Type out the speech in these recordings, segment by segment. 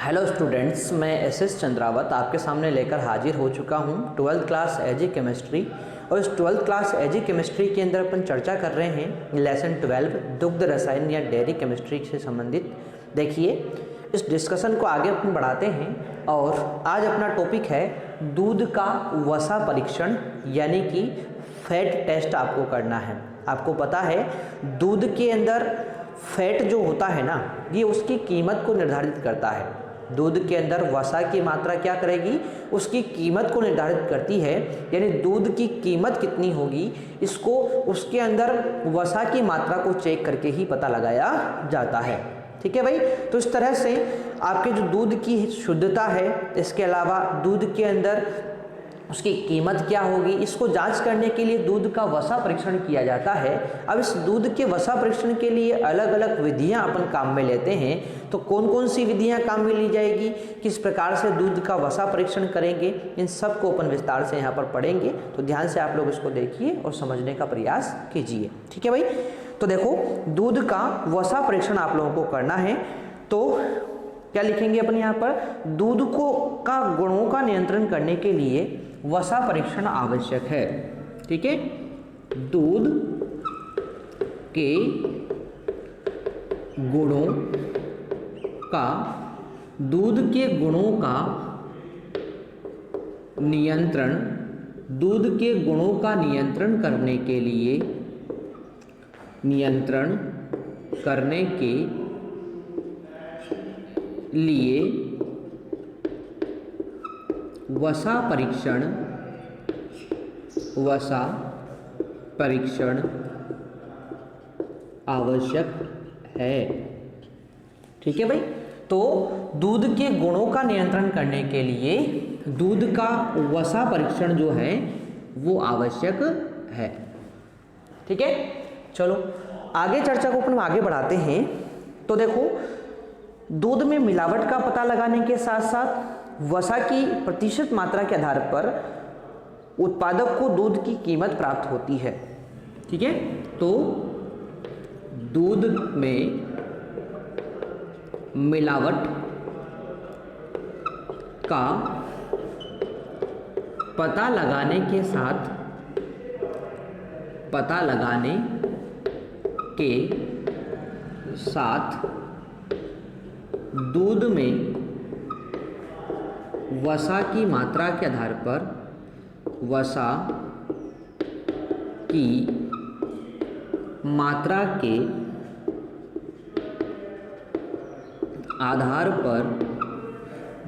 Hello students, मैं S Chandrawat आपके सामने लेकर हाजिर हो चुका हूँ 12th क्लास एजी केमिस्ट्री। और इस 12th क्लास एजी केमिस्ट्री के अंदर अपन चर्चा कर रहे हैं लेसन 12 दुग्ध रसायन या डेयरी केमिस्ट्री से संबंधित। देखिए, इस डिस्कशन को आगे अपन बढ़ाते हैं और आज अपना टॉपिक है दूध का वसा परीक्षण, यानी कि फैट टेस्ट आपको करना है। आपको पता है दूध के अंदर फैट जो होता है ना, ये उसकी कीमत को निर्धारित करता है। दूध के अंदर वसा की मात्रा क्या करेगी, उसकी कीमत को निर्धारित करती है। यानी दूध की कीमत कितनी होगी, इसको उसके अंदर वसा की मात्रा को चेक करके ही पता लगाया जाता है। ठीक है भाई। तो इस तरह से आपके जो दूध की शुद्धता है, इसके अलावा दूध के अंदर उसकी कीमत क्या होगी, इसको जांच करने के लिए दूध का वसा परीक्षण किया जाता है। अब इस दूध के वसा परीक्षण के लिए अलग अलग विधियां अपन काम में लेते हैं। तो कौन कौन सी विधियां काम में ली जाएगी, किस प्रकार से दूध का वसा परीक्षण करेंगे, इन सब को अपन विस्तार से यहाँ पर पढ़ेंगे। तो ध्यान से आप लोग इसको देखिए और समझने का प्रयास कीजिए। ठीक है भाई। तो देखो, दूध का वसा परीक्षण आप लोगों को करना है। तो क्या लिखेंगे अपन यहाँ पर, दूध को का गुणों का नियंत्रण करने के लिए वसा परीक्षण आवश्यक है। ठीक है। दूध के गुणों का नियंत्रण, दूध के गुणों का नियंत्रण करने के लिए वसा परीक्षण आवश्यक है। ठीक है भाई। तो दूध के गुणों का नियंत्रण करने के लिए दूध का वसा परीक्षण जो है वो आवश्यक है। ठीक है। चलो आगे चर्चा को अपन आगे बढ़ाते हैं। तो देखो, दूध में मिलावट का पता लगाने के साथ साथ वसा की प्रतिशत मात्रा के आधार पर उत्पादक को दूध की कीमत प्राप्त होती है। ठीक है। तो दूध में मिलावट का पता लगाने के साथ दूध में वसा की मात्रा के आधार पर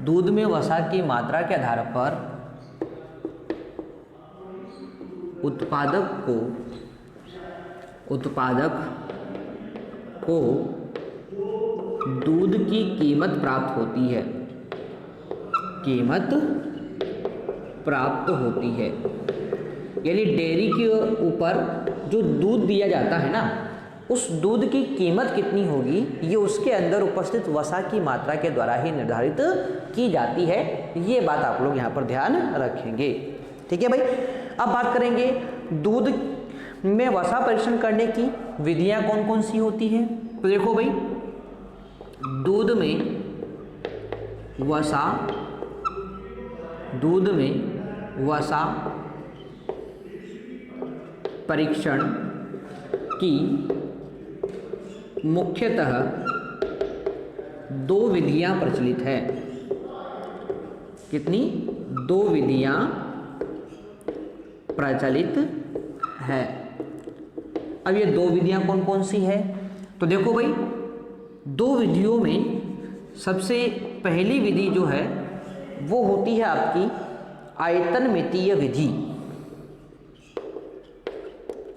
दूध में वसा की मात्रा के आधार पर उत्पादक को दूध की कीमत प्राप्त होती है। यानी डेयरी के ऊपर जो दूध दिया जाता है ना, उस दूध की कीमत कितनी होगी, ये उसके अंदर उपस्थित वसा की मात्रा के द्वारा ही निर्धारित की जाती है। ये बात आप लोग यहाँ पर ध्यान रखेंगे। ठीक है भाई। अब बात करेंगे दूध में वसा परीक्षण करने की विधियां कौन कौन सी होती हैं। तो देखो भाई, दूध में वसा परीक्षण की मुख्यतः दो विधियां प्रचलित है। कितनी? दो विधियां प्रचलित है। अब ये दो विधियां कौन कौन सी है? तो देखो भाई, दो विधियों में सबसे पहली विधि जो है वो होती है आपकी आयतन मितीय विधि।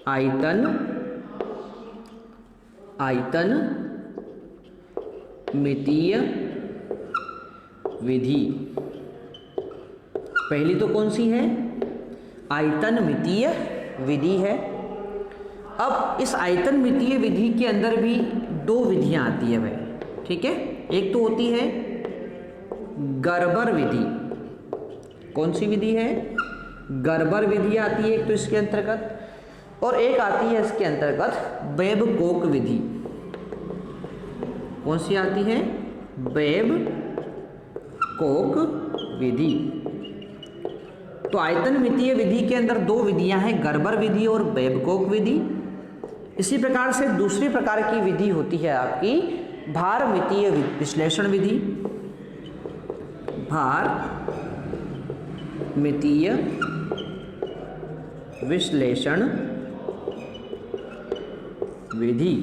आयतन मितीय विधि पहली तो कौन सी है? आयतन मितीय विधि है। अब इस आयतन मितीय विधि के अंदर भी दो विधियां आती है भाई। ठीक है। एक तो होती है गर्बर विधि। कौन सी विधि है? गर्बर विधि आती है एक तो इसके अंतर्गत, और एक आती है इसके अंतर्गत बेबकोक विधि। कौन सी आती है? बेबकोक कोक विधि। तो आयतनमितीय विधि के अंदर दो विधियां हैं, गर्बर विधि और बेबकोक विधि। इसी प्रकार से दूसरी प्रकार की विधि होती है आपकी भारमितीय विश्लेषण विधि। भारमितीय विश्लेषण विधि।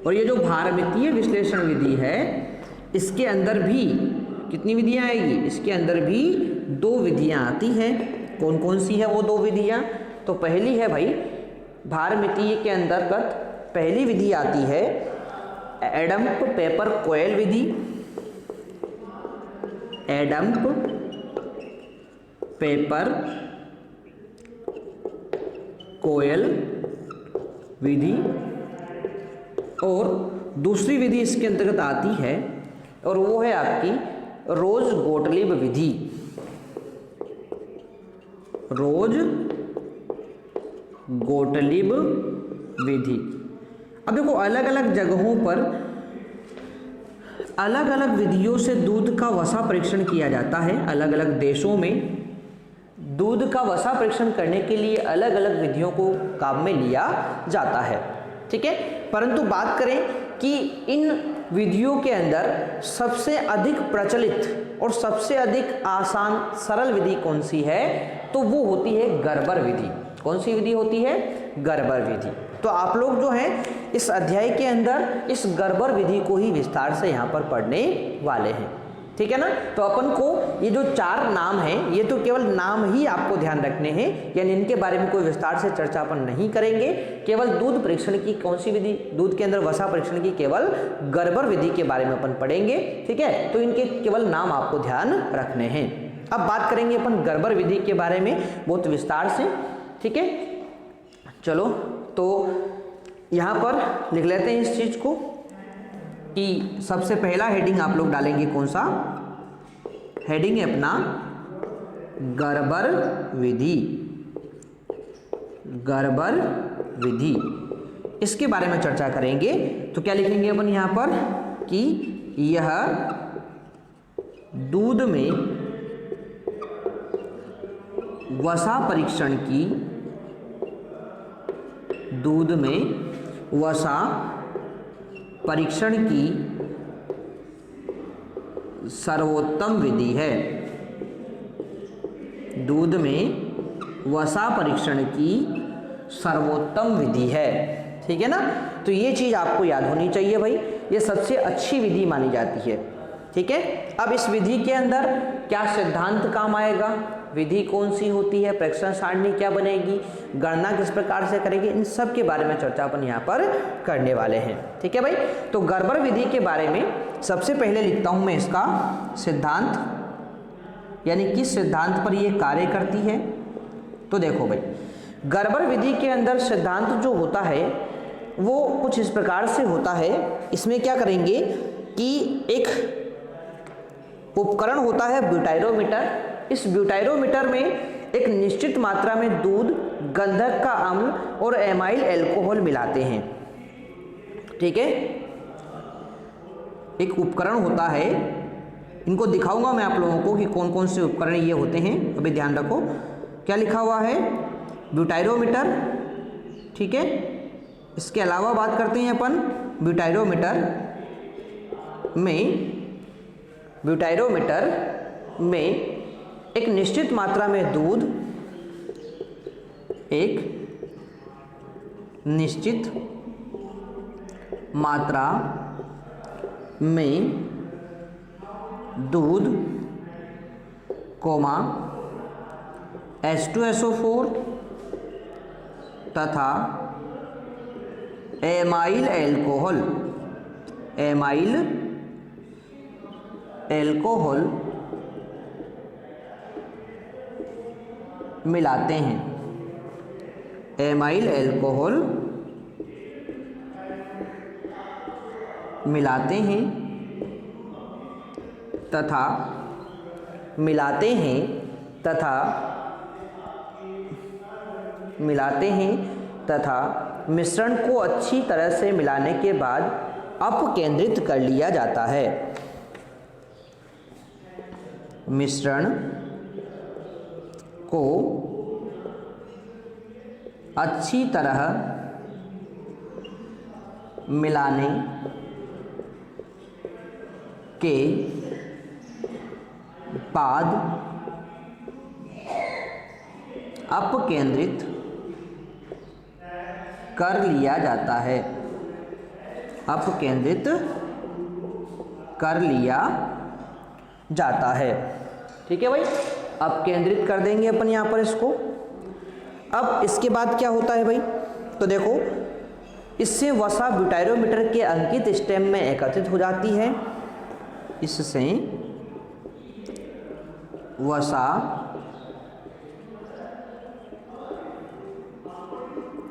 और ये जो भारमितीय विश्लेषण विधि है इसके अंदर भी कितनी विधियां आएगी, इसके अंदर भी दो विधियां आती हैं। कौन कौन सी है वो दो विधियां? तो पहली है भाई भारमितीय के अंतर्गत पहली विधि आती है एडम्प पेपर कोयल विधि। एडम्प पेपर कोयल विधि। और दूसरी विधि इसके अंतर्गत आती है और वो है आपकी रोज गोटलिब विधि। रोज गोटलिब विधि। अब देखो अलग अलग जगहों पर अलग अलग विधियों से दूध का वसा परीक्षण किया जाता है। अलग अलग देशों में दूध का वसा परीक्षण करने के लिए अलग अलग विधियों को काम में लिया जाता है, ठीक है। परंतु बात करें कि इन विधियों के अंदर सबसे अधिक प्रचलित और सबसे अधिक आसान सरल विधि कौन सी है, तो वो होती है गर्बर विधि। कौन सी विधि होती है? गर्बर विधि। तो आप लोग जो है इस अध्याय के अंदर इस गर्बर विधि को ही विस्तार से यहाँ पर पढ़ने वाले हैं, ठीक है ना। तो अपन को ये जो चार नाम हैं ये तो केवल नाम ही आपको ध्यान रखने हैं, यानी इनके बारे में कोई विस्तार से चर्चा अपन नहीं करेंगे। केवल दूध परीक्षण की कौन सी विधि, दूध के अंदर वसा परीक्षण की केवल गर्बर विधि के बारे में अपन पढ़ेंगे, ठीक है। तो इनके केवल नाम आपको ध्यान रखने हैं। अब बात करेंगे अपन गर्बर विधि के बारे में बहुत विस्तार से, ठीक है। चलो तो यहाँ पर लिख लेते हैं इस चीज को कि सबसे पहला हेडिंग आप लोग डालेंगे कौन सा? हेडिंग है अपना गर्बर विधि। गर्बर विधि इसके बारे में चर्चा करेंगे। तो क्या लिखेंगे अपन यहाँ पर कि यह दूध में वसा परीक्षण की, दूध में वसा परीक्षण की सर्वोत्तम विधि है। दूध में वसा परीक्षण की सर्वोत्तम विधि है, ठीक है ना। तो ये चीज आपको याद होनी चाहिए भाई, ये सबसे अच्छी विधि मानी जाती है, ठीक है। अब इस विधि के अंदर क्या सिद्धांत काम आएगा, विधि कौन सी होती है, परीक्षण सारणी क्या बनेगी, गणना किस प्रकार से करेगी, इन सब के बारे में चर्चा अपन यहाँ पर करने वाले हैं, ठीक है भाई। तो गर्बर विधि के बारे में सबसे पहले लिखता हूँ मैं इसका सिद्धांत, यानी किस सिद्धांत पर ये कार्य करती है। तो देखो भाई गर्बर विधि के अंदर सिद्धांत जो होता है वो कुछ इस प्रकार से होता है। इसमें क्या करेंगे कि एक उपकरण होता है ब्यूटाइरोमीटर। इस ब्यूटाइरोमीटर में एक निश्चित मात्रा में दूध, गंधक का अम्ल और एमाइल अल्कोहल मिलाते हैं, ठीक है। एक उपकरण होता है, इनको दिखाऊंगा मैं आप लोगों को कि कौन कौन से उपकरण ये होते हैं। अभी ध्यान रखो क्या लिखा हुआ है, ब्यूटाइरोमीटर, ठीक है। इसके अलावा बात करते हैं अपन ब्यूटाइरोमीटर में एक निश्चित मात्रा में दूध, एक निश्चित मात्रा में दूध, कोमा H2SO4 तथा एमाइल अल्कोहल मिलाते हैं। एमाइल अल्कोहल मिलाते हैं तथा मिश्रण को अच्छी तरह से मिलाने के बाद अपकेंद्रित कर लिया जाता है। मिश्रण को अच्छी तरह मिलाने के बाद अपकेंद्रित कर लिया जाता है। अपकेंद्रित कर लिया जाता है। ठीक है भाई, अपकेंद्रित कर देंगे अपन यहाँ पर इसको। अब इसके बाद क्या होता है भाई, तो देखो इससे वसा ब्यूटाइरोमीटर के अंकित स्टेम में एकत्रित हो जाती है। इससे वसा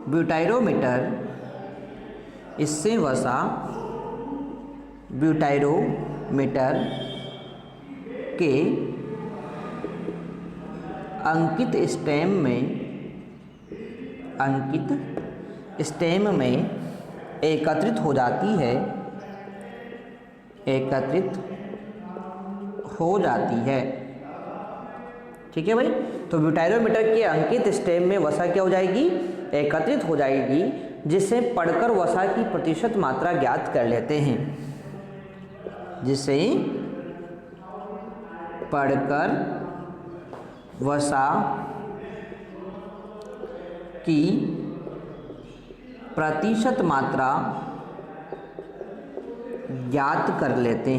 ब्यूटाइरोमीटर इससे वसा ब्यूटाइरोमीटर के अंकित स्टेम में एकत्रित हो जाती है। एकत्रित हो जाती है। ठीक है भाई, तो ब्यूटाइरोमीटर के अंकित स्टेम में वसा क्या हो जाएगी, एकत्रित हो जाएगी, जिससे पढ़कर वसा की प्रतिशत मात्रा ज्ञात कर लेते हैं। जिसे पढ़कर वसा की प्रतिशत मात्रा ज्ञात कर लेते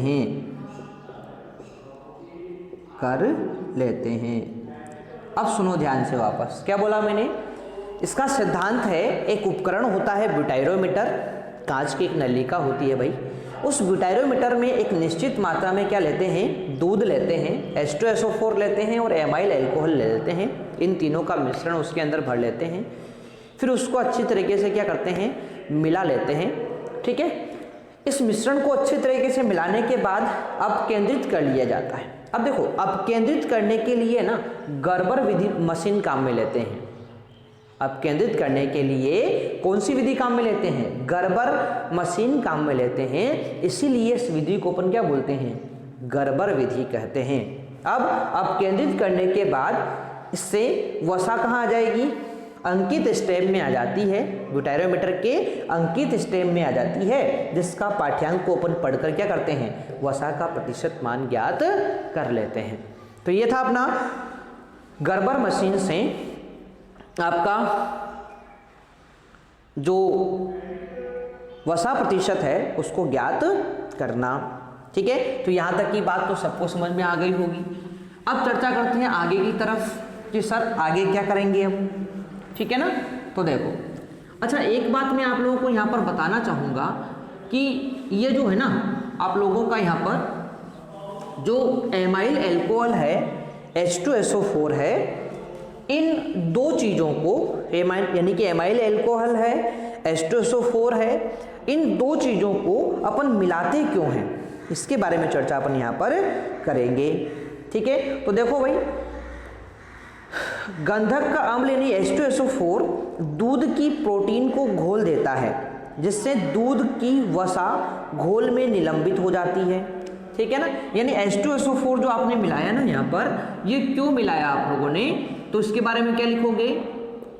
हैं। अब सुनो ध्यान से वापस, क्या बोला मैंने, इसका सिद्धांत है, एक उपकरण होता है ब्यूटाइरोमीटर, कांच की एक नलिका होती है भाई। उस ब्यूटाइरोमीटर में एक निश्चित मात्रा में क्या लेते हैं, दूध लेते हैं, H2SO4 लेते हैं और एमाइल अल्कोहल ले लेते हैं। इन तीनों का मिश्रण उसके अंदर भर लेते हैं, फिर उसको अच्छी तरीके से क्या करते हैं, मिला लेते हैं। ठीक है, इस मिश्रण को अच्छी तरीके से मिलाने के बाद अपकेंद्रित कर लिया जाता है। अब देखो, अपकेंद्रित करने के लिए ना गर्बर विधि मशीन काम में लेते हैं। अपकेंद्रित करने के लिए कौन सी विधि काम में लेते हैं, गर्बर मशीन काम में लेते हैं। इसीलिए इस विधि को अपन क्या बोलते हैं, गर्बर विधि कहते हैं। अब अपकेंद्रित करने के बाद इससे वसा कहाँ आ जाएगी, अंकित स्टेम में आ जाती है, ब्यूटाइरोमीटर के अंकित स्टेम में आ जाती है, जिसका पाठ्यांक को अपन पढ़कर क्या करते हैं, वसा का प्रतिशत मान ज्ञात कर लेते हैं। तो ये था अपना गर्बर मशीन से आपका जो वसा प्रतिशत है उसको ज्ञात करना। ठीक है, तो यहाँ तक की बात तो सबको समझ में आ गई होगी। अब चर्चा करते हैं आगे की तरफ कि सर आगे क्या करेंगे हम। ठीक है ना, तो देखो, अच्छा एक बात मैं आप लोगों को यहाँ पर बताना चाहूँगा कि ये जो है ना आप लोगों का यहाँ पर जो एमाइल अल्कोहल है, H2SO4 है, इन दो चीज़ों को, एमाइल यानी कि एमाइल अल्कोहल है, H2SO4 है, इन दो चीज़ों को अपन मिलाते क्यों हैं, इसके बारे में चर्चा अपन यहाँ पर करेंगे। ठीक है, तो देखो भाई, गंधक का अम्ल यानी H2SO4 दूध की प्रोटीन को घोल देता है, जिससे दूध की वसा घोल में निलंबित हो जाती है। ठीक है ना, यानी H2SO4 जो आपने मिलाया ना यहाँ पर, ये क्यों मिलाया आप लोगों ने, तो इसके बारे में क्या लिखोगे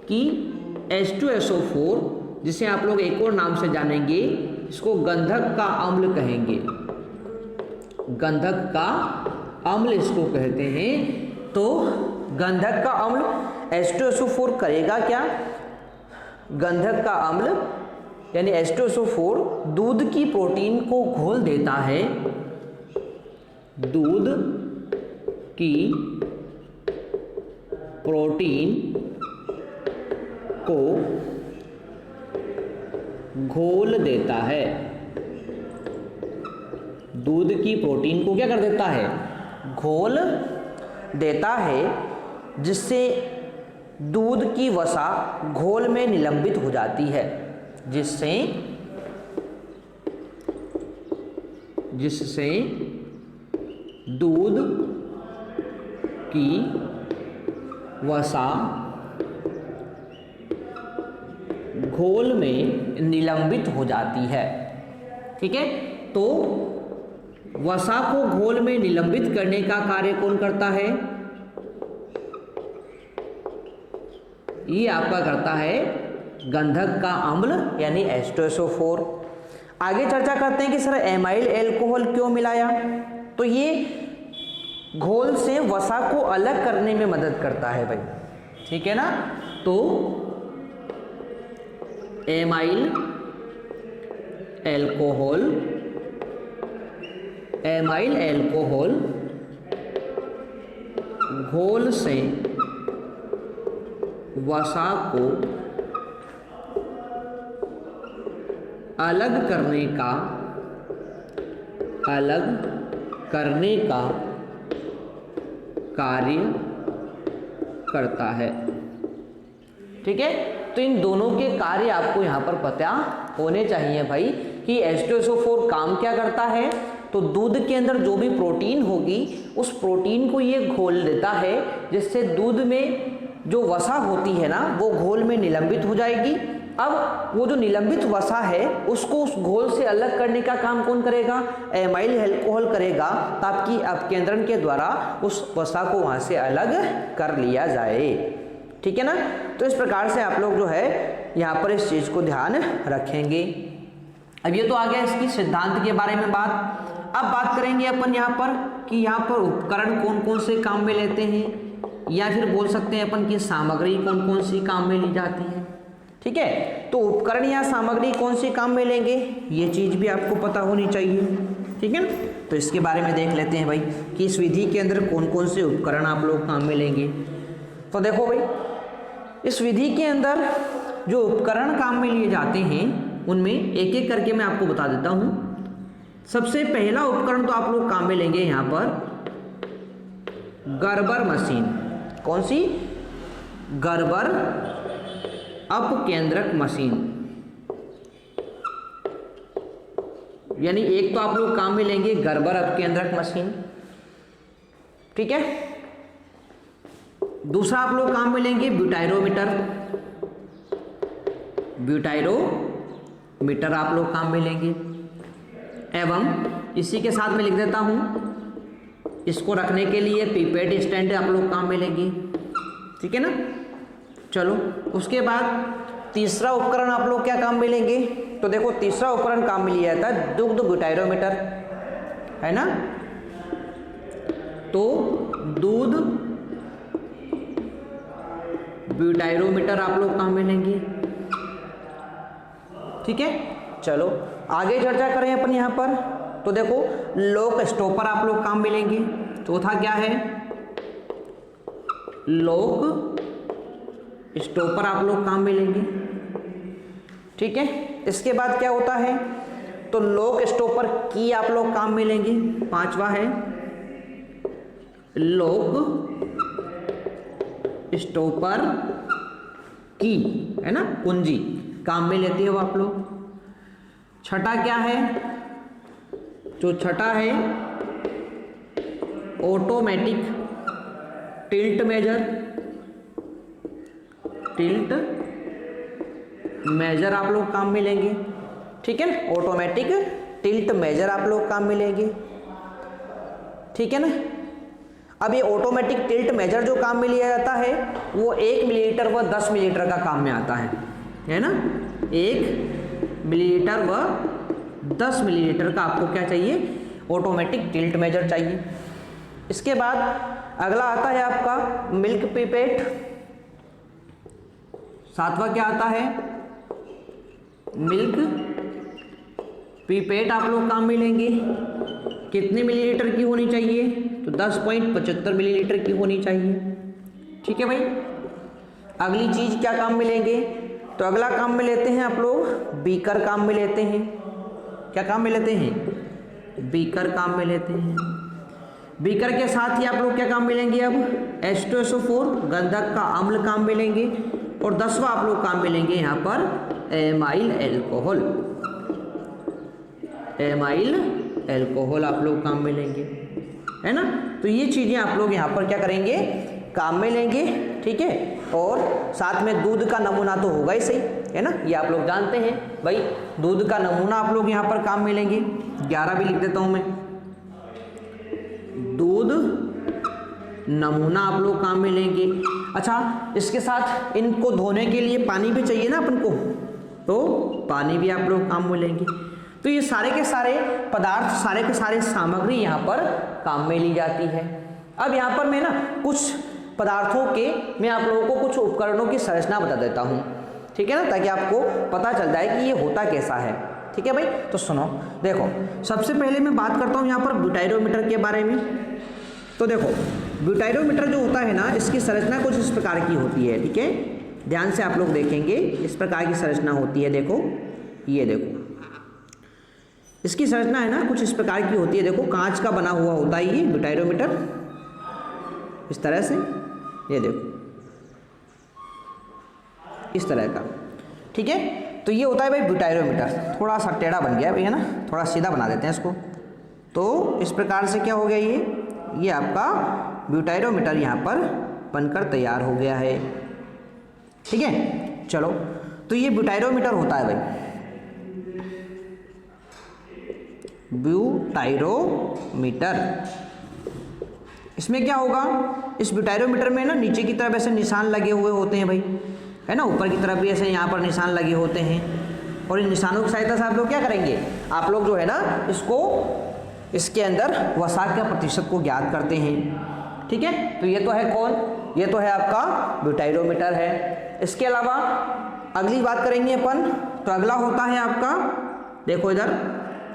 कि H2SO4, जिसे आप लोग एक और नाम से जानेंगे, इसको गंधक का अम्ल कहेंगे। गंधक का अम्ल इसको कहते हैं। तो गंधक का अम्ल H2SO4 करेगा क्या, गंधक का अम्ल यानी H2SO4 दूध की प्रोटीन को घोल देता है, दूध की प्रोटीन को घोल देता है, दूध की प्रोटीन को क्या कर देता है, घोल देता है, जिससे दूध की वसा घोल में निलंबित हो जाती है, जिससे दूध की वसा घोल में निलंबित हो जाती है। ठीक है, तो वसा को घोल में निलंबित करने का कार्य कौन करता है? ये आपका करता है गंधक का अम्ल यानी H2SO4। आगे चर्चा करते हैं कि सर एमाइल एल्कोहल क्यों मिलाया? तो ये घोल से वसा को अलग करने में मदद करता है भाई, ठीक है ना। तो एमाइल एल्कोहल घोल से वसा को अलग करने का कार्य करता है, ठीक है। तो इन दोनों के कार्य आपको यहाँ पर पता होने चाहिए भाई कि H2SO4 काम क्या करता है। तो दूध के अंदर जो भी प्रोटीन होगी उस प्रोटीन को ये घोल देता है, जिससे दूध में जो वसा होती है ना वो घोल में निलंबित हो जाएगी। अब वो जो निलंबित वसा है उसको उस घोल से अलग करने का काम कौन करेगा? एमाइल एल्कोहल करेगा, ताकि अपकेंद्रण के द्वारा उस वसा को वहाँ से अलग कर लिया जाए, ठीक है ना। तो इस प्रकार से आप लोग जो है यहाँ पर इस चीज़ को ध्यान रखेंगे। अब ये तो आ गया इसकी सिद्धांत के बारे में बात। अब बात करेंगे अपन यहाँ पर कि यहाँ पर उपकरण कौन कौन से काम में लेते हैं, या फिर बोल सकते हैं अपन की सामग्री कौन कौन सी काम में ली जाती है, ठीक है। तो उपकरण या सामग्री कौन सी काम में लेंगे ये चीज़ भी आपको पता होनी चाहिए, ठीक है ना। तो इसके बारे में देख लेते हैं भाई कि इस विधि के अंदर कौन कौन से उपकरण आप लोग काम में लेंगे। तो देखो भाई, इस विधि के अंदर जो उपकरण काम में लिए जाते हैं उनमें एक एक करके मैं आपको बता देता हूँ। सबसे पहला उपकरण तो आप लोग काम में लेंगे यहाँ पर गर्बर मशीन। कौन सी? Gerber अपकेंद्रक machine. यानी एक तो आप लोग काम में लेंगे गर्बर अपकेंद्रक मशीन, ठीक है। दूसरा आप लोग काम में लेंगे ब्यूटाइरोमीटर आप लोग काम में लेंगे। एवं इसी के साथ में लिख देता हूं, इसको रखने के लिए पिपेट स्टैंड आप लोग काम में लेंगे, ठीक है ना। चलो उसके बाद तीसरा उपकरण आप लोग क्या काम में लेंगे? तो देखो तीसरा उपकरण काम में लिया जाता है दुग्ध ब्यूटाइरोमीटर, है ना। तो दूध ब्यूटाइरोमीटर आप लोग काम में लेंगे, ठीक है। चलो आगे चर्चा करें अपन यहाँ पर। तो देखो लोक स्टॉपर आप लोग काम में लेंगे। चौथा क्या है? लोक स्टॉपर आप लोग काम में लेंगे, ठीक है। इसके बाद क्या होता है? तो लोक स्टॉपर की आप लोग काम में लेंगे। पांचवा है लोक स्टॉपर की, है ना, कुंजी काम में लेते हो आप लोग। छठा क्या है? जो छठा है ऑटोमेटिक टिल्ट मेजर आप लोग काम में लेंगे, ठीक है ना। ऑटोमेटिक टिल्ट मेजर आप लोग काम में लेंगे, ठीक है ना। अब ये ऑटोमेटिक टिल्ट मेजर जो काम में लिया जाता है वो 1 मिलीलीटर व 10 मिलीलीटर का काम में आता है ना। 1 मिलीलीटर व 10 मिलीलीटर का आपको क्या चाहिए? ऑटोमेटिक टिल्ट मेजर चाहिए। इसके बाद अगला आता है आपका मिल्क पिपेट। सातवां क्या आता है? मिल्क पिपेट आप लोग काम में लेंगे। कितने मिलीलीटर की होनी चाहिए? तो 10.75 मिलीलीटर की होनी चाहिए, ठीक है भाई। अगली चीज क्या काम में लेंगे? तो अगला काम में लेते हैं आप लोग बीकर काम में लेते हैं। क्या काम में लेते हैं? बीकर काम में लेते हैं। बीकर के साथ ही आप लोग क्या काम में लेंगे? अब H2SO4 गंधक का अम्ल काम में लेंगे। और 10वां आप लोग काम में लेंगे यहाँ पर एमाइल एल्कोहल आप लोग काम में लेंगे, है ना। तो ये चीज़ें आप लोग यहाँ पर क्या करेंगे? काम में लेंगे, ठीक है। और साथ में दूध का नमूना तो होगा ही सही, है ना, ये आप लोग जानते हैं भाई। दूध का नमूना आप लोग यहाँ पर काम में लेंगे। 11 भी लिख देता हूँ मैं, दूध नमूना आप लोग काम में लेंगे। अच्छा, इसके साथ इनको धोने के लिए पानी भी चाहिए ना अपन को, तो पानी भी आप लोग काम में लेंगे। तो ये सारे के सारे पदार्थ, सारे के सारे सामग्री यहाँ पर काम में ली जाती है। अब यहाँ पर मैं ना कुछ पदार्थों के, मैं आप लोगों को कुछ उपकरणों की संरचना बता देता हूँ, ठीक है ना, ताकि आपको पता चल जाए कि ये होता कैसा है। ठीक है भाई, तो सुनो, देखो सबसे पहले मैं बात करता हूँ यहाँ पर ब्यूटाइरोमीटर के बारे में। तो देखो ब्यूटाइरोमीटर जो होता है ना, इसकी संरचना कुछ इस प्रकार की होती है। ठीक है, ध्यान से आप लोग देखेंगे, इस प्रकार की संरचना होती है। देखो, ये देखो इसकी संरचना है ना कुछ इस प्रकार की होती है। देखो कांच का बना हुआ होता है ये ब्यूटाइरोमीटर, इस तरह से, ये देखो इस तरह का। ठीक है, तो ये होता है भाई ब्यूटाइरोमीटर। थोड़ा सा टेढ़ा बन गया भाई, है ना, थोड़ा सीधा बना देते हैं इसको। तो इस प्रकार से क्या हो गया, ये आपका ब्यूटाइरोमीटर यहाँ पर बनकर तैयार हो गया है। ठीक है, चलो, तो ये ब्यूटाइरोमीटर होता है भाई, ब्यूटाइरोमीटर। इसमें क्या होगा, इस ब्यूटाइरोमीटर में ना नीचे की तरफ ऐसे निशान लगे हुए होते हैं भाई, है ना, ऊपर की तरफ भी ऐसे यहाँ पर निशान लगे होते हैं। और इन निशानों की सहायता से आप लोग क्या करेंगे, आप लोग जो है ना इसको, इसके अंदर वसा के प्रतिशत को ज्ञात करते हैं। ठीक है, तो ये तो है कौन, ये तो है आपका ब्यूटाइरोमीटर है। इसके अलावा अगली बात करेंगे अपन, तो अगला होता है आपका, देखो इधर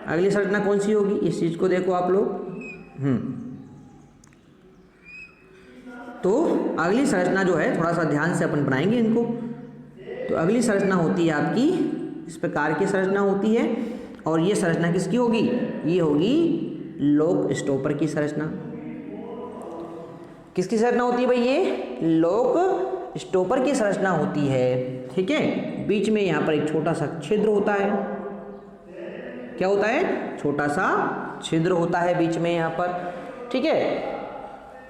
अगली संरचना कौन सी होगी, इस चीज को देखो आप लोग। तो अगली संरचना जो है, थोड़ा सा ध्यान से अपन बनाएंगे इनको। तो अगली संरचना होती है आपकी, इस प्रकार की संरचना होती है। और ये संरचना किसकी होगी, ये होगी लोक स्टॉपर की संरचना। किसकी संरचना होती है भाई, ये लोक स्टॉपर की संरचना होती है। ठीक है, बीच में यहाँ पर एक छोटा सा छिद्र होता है। क्या होता है, छोटा सा छिद्र होता है बीच में यहाँ पर। ठीक है,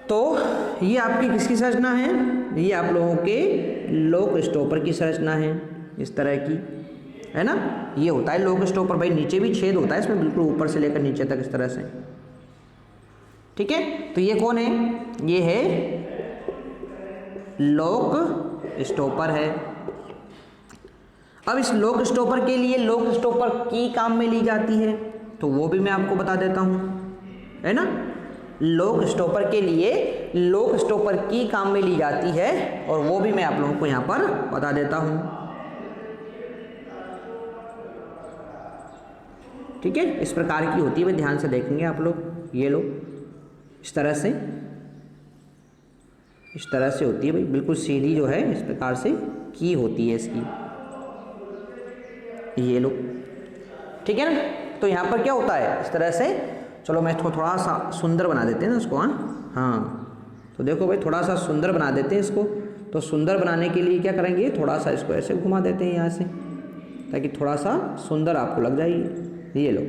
तो ये आपकी किसकी संरचना है, ये आप लोगों के लोक स्टॉपर की संरचना है, इस तरह की, है ना। ये होता है लोक स्टॉपर भाई, नीचे भी छेद होता है इसमें, बिल्कुल ऊपर से लेकर नीचे तक इस तरह से। ठीक है, तो ये कौन है, ये है लोक स्टॉपर है। अब इस लोक स्टॉपर के लिए लोक स्टॉपर की काम में ली जाती है, तो वो भी मैं आपको बता देता हूँ, है ना। लोक स्टॉपर के लिए लोक स्टॉपर की काम में ली जाती है, और वो भी मैं आप लोगों को यहाँ पर बता देता हूँ। ठीक है, इस प्रकार की होती है भाई, ध्यान से देखेंगे आप लोग। ये लो, इस तरह से, इस तरह से होती है भाई, बिल्कुल सीधी जो है, इस प्रकार से की होती है इसकी। ये लो, ठीक है ना। तो यहाँ पर क्या होता है, इस तरह से। चलो मैं इसको थोड़ा सा सुंदर बना देते हैं ना इसको, हाँ। तो देखो भाई, थोड़ा सा सुंदर बना देते हैं इसको। तो सुंदर बनाने के लिए क्या करेंगे, थोड़ा सा इसको ऐसे घुमा देते हैं यहाँ से, ताकि थोड़ा सा सुंदर आपको लग जाएगी। ये लो,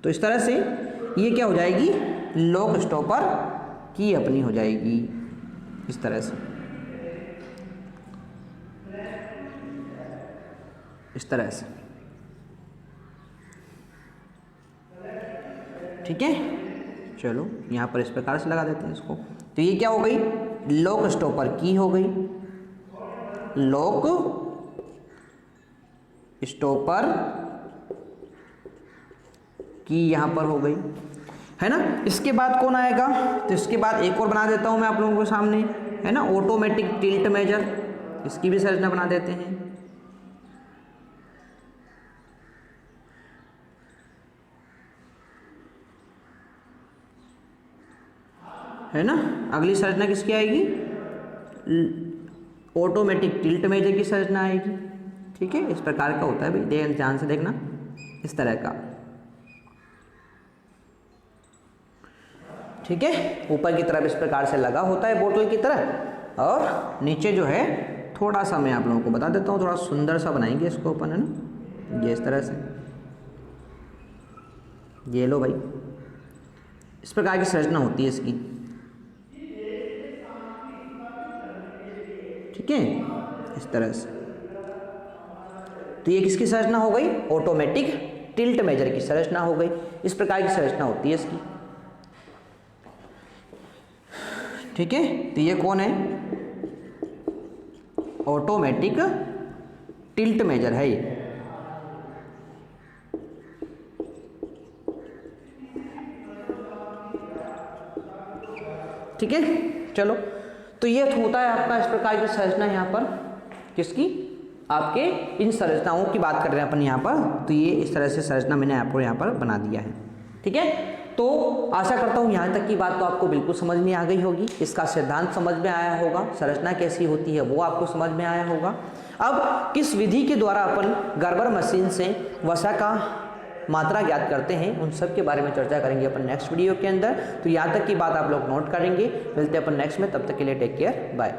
तो इस तरह से ये क्या हो जाएगी, लोक स्टॉपर की अपनी हो जाएगी, इस तरह से, इस तरह से। ठीक है, चलो यहाँ पर इस प्रकार से लगा देते हैं इसको। तो ये क्या हो गई, लोक स्टॉपर की हो गई, लोक स्टॉपर की यहाँ पर हो गई, है ना। इसके बाद कौन आएगा, तो इसके बाद एक और बना देता हूँ मैं आप लोगों के सामने, है ना, ऑटोमेटिक टिल्ट मेजर। इसकी भी संरचना बना देते हैं, है ना। अगली संरचना किसकी आएगी, ऑटोमेटिक टिल्ट मेजर की संरचना आएगी। ठीक है, इस प्रकार का होता है भाई, ध्यान से देखना, इस तरह का। ठीक है, ऊपर की तरफ इस प्रकार से लगा होता है बोतल की तरह, और नीचे जो है थोड़ा सा मैं आप लोगों को बता देता हूँ, थोड़ा सुंदर सा बनाएंगे इसको अपन, है ना, ये इस तरह से। ये लो भाई, इस प्रकार की संरचना होती है इसकी। ठीक है, इस तरह से। तो ये किसकी संरचना हो गई, ऑटोमेटिक टिल्ट मेजर की संरचना हो गई। इस प्रकार की संरचना होती है इसकी। ठीक है, तो ये कौन है, ऑटोमेटिक टिल्ट मेजर है ये। ठीक है, चलो, तो ये होता है आपका इस प्रकार की संरचना यहाँ पर, किसकी, आपके इन संरचनाओं की बात कर रहे हैं अपन यहाँ पर। तो ये इस तरह से संरचना मैंने आपको यहाँ पर बना दिया है। ठीक है, तो आशा करता हूँ यहाँ तक की बात तो आपको बिल्कुल समझ में आ गई होगी, इसका सिद्धांत समझ में आया होगा, संरचना कैसी होती है वो आपको समझ में आया होगा। अब किस विधि के द्वारा अपन गर्बर मशीन से वसा का मात्रा ज्ञात करते हैं, उन सब के बारे में चर्चा करेंगे अपन नेक्स्ट वीडियो के अंदर। तो यहाँ तक की बात आप लोग नोट करेंगे। मिलते हैं अपन नेक्स्ट में, तब तक के लिए टेक केयर, बाय।